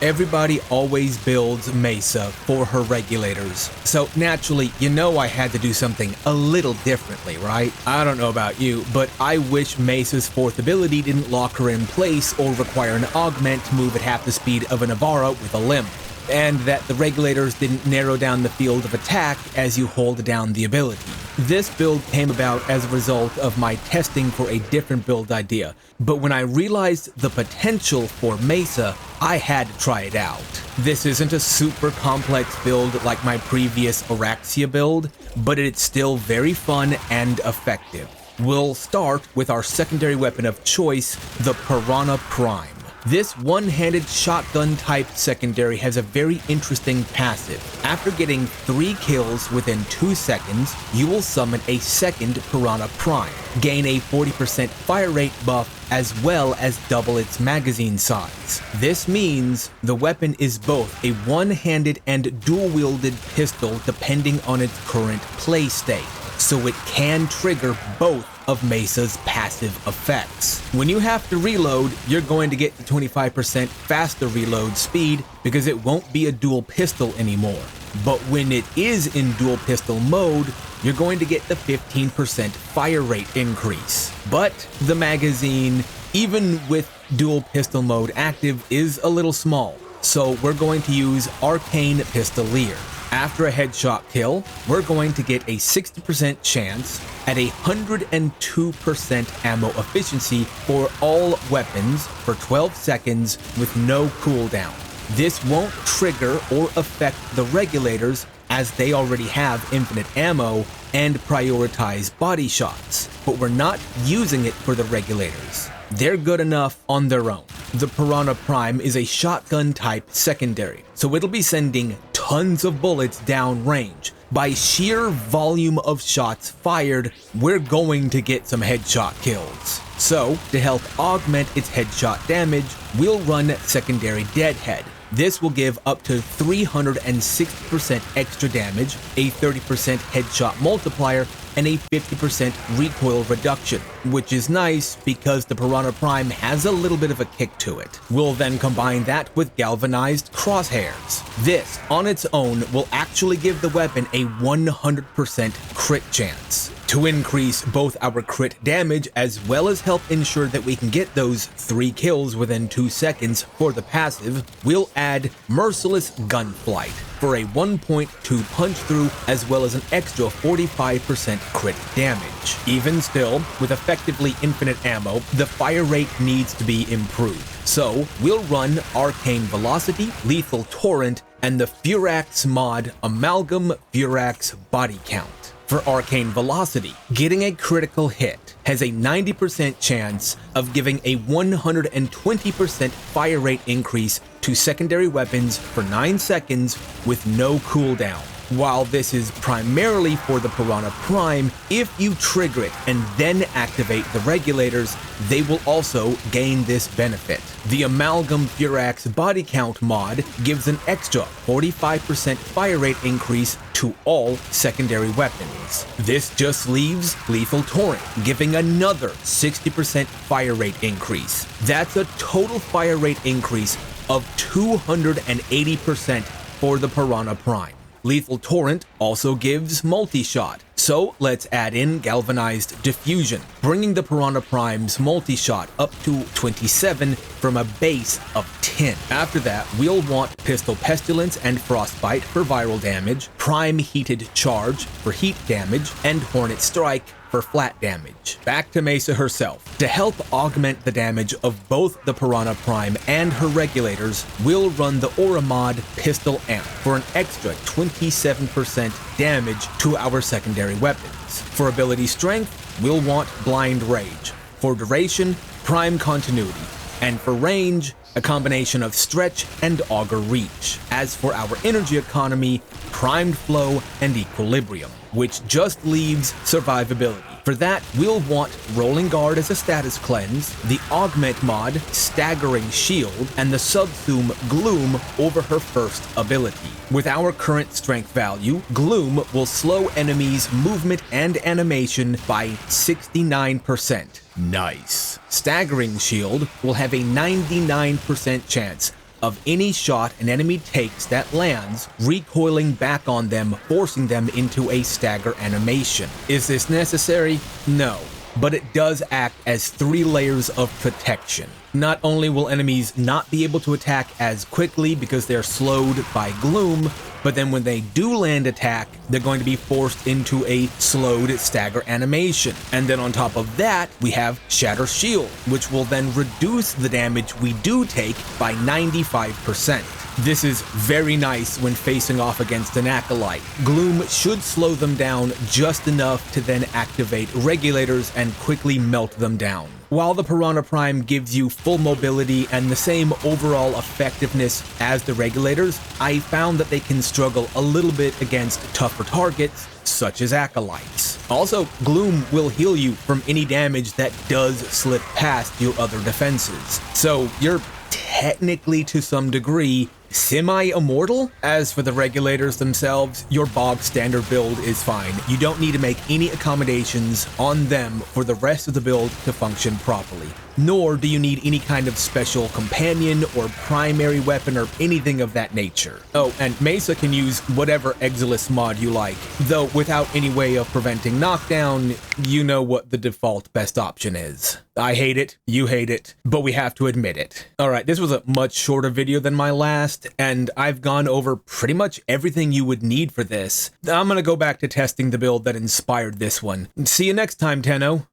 Everybody always builds Mesa for her regulators, so naturally, you know I had to do something a little differently, right? I don't know about you, but I wish Mesa's fourth ability didn't lock her in place or require an augment to move at half the speed of a Navara with a limb, and that the regulators didn't narrow down the field of attack as you hold down the ability. This build came about as a result of my testing for a different build idea, but when I realized the potential for Mesa, I had to try it out. This isn't a super complex build like my previous Araxia build, but it's still very fun and effective. We'll start with our secondary weapon of choice, the Pyrana Prime. This one-handed shotgun type secondary has a very interesting passive. After getting 3 kills within 2 seconds, you will summon a second Pyrana Prime, gain a 40% fire rate buff, as well as double its magazine size. This means the weapon is both a one-handed and dual-wielded pistol depending on its current play state, so it can trigger both of Mesa's passive effects. When you have to reload, you're going to get the 25% faster reload speed because it won't be a dual pistol anymore. But when it is in dual pistol mode, you're going to get the 15% fire rate increase. But the magazine, even with dual pistol mode active, is a little small, so we're going to use Arcane Pistolier. After a headshot kill, we're going to get a 60% chance at 102% ammo efficiency for all weapons for 12 seconds with no cooldown. This won't trigger or affect the regulators as they already have infinite ammo and prioritize body shots, but we're not using it for the regulators. They're good enough on their own. The Pyrana Prime is a shotgun type secondary, so it'll be sending tons of bullets down range. By sheer volume of shots fired, we're going to get some headshot kills. So, to help augment its headshot damage, we'll run secondary Deadhead. This will give up to 360% extra damage, a 30% headshot multiplier, and a 50% recoil reduction, which is nice because the Pyrana Prime has a little bit of a kick to it. We'll then combine that with galvanized crosshairs. This, on its own, will actually give the weapon a 100% crit chance. To increase both our crit damage as well as help ensure that we can get those 3 kills within 2 seconds for the passive, we'll add Merciless Gunflight for a 1.2 punch through as well as an extra 45% crit damage. Even still, with effectively infinite ammo, the fire rate needs to be improved. So we'll run Arcane Velocity, Lethal Torrent, and the Furax mod Amalgam Furax Body Count. For Arcane Velocity, getting a critical hit has a 90% chance of giving a 120% fire rate increase to secondary weapons for 9 seconds with no cooldown. While this is primarily for the Pyrana Prime, if you trigger it and then activate the regulators, they will also gain this benefit. The Amalgam Furax Body Count mod gives an extra 45% fire rate increase to all secondary weapons. This just leaves Lethal Torrent, giving another 60% fire rate increase. That's a total fire rate increase of 280% for the Pyrana Prime. Lethal Torrent also gives multi-shot, so let's add in Galvanized Diffusion, bringing the Pyrana Prime's multi-shot up to 27 from a base of 10. After that, we'll want Pistol Pestilence and Frostbite for viral damage, Prime Heated Charge for heat damage, and Hornet Strike for flat damage. Back to Mesa herself. To help augment the damage of both the Pyrana Prime and her regulators, we'll run the Aura mod Pistol Amp for an extra 27% damage to our secondary weapons. For ability strength, we'll want Blind Rage. For duration, Prime Continuity. And for range, a combination of Stretch and Augur Reach. As for our energy economy, Primed Flow and Equilibrium, which just leaves survivability. For that, we'll want Rolling Guard as a status cleanse, the Augment mod, Staggering Shield, and the Subsume Gloom over her first ability. With our current strength value, Gloom will slow enemies' movement and animation by 69%. Nice. Staggering Shield will have a 99% chance of any shot an enemy takes that lands, recoiling back on them, forcing them into a stagger animation. Is this necessary? No. But it does act as 3 layers of protection. Not only will enemies not be able to attack as quickly because they're slowed by gloom, but then when they do land attack, they're going to be forced into a slowed stagger animation. And then on top of that, we have Shatter Shield, which will then reduce the damage we do take by 95%. This is very nice when facing off against an Acolyte. Gloom should slow them down just enough to then activate Regulators and quickly melt them down. While the Pyrana Prime gives you full mobility and the same overall effectiveness as the Regulators, I found that they can struggle a little bit against tougher targets, such as Acolytes. Also, Gloom will heal you from any damage that does slip past your other defenses. So you're technically, to some degree, semi-immortal. As for the Regulators themselves, your bog standard build is fine. You don't need to make any accommodations on them for the rest of the build to function properly. Nor do you need any kind of special companion or primary weapon or anything of that nature. Oh, and Mesa can use whatever Exilis mod you like, though without any way of preventing knockdown, you know what the default best option is. I hate it, you hate it, but we have to admit it. Alright, this was a much shorter video than my last, and I've gone over pretty much everything you would need for this. I'm gonna go back to testing the build that inspired this one. See you next time, Tenno.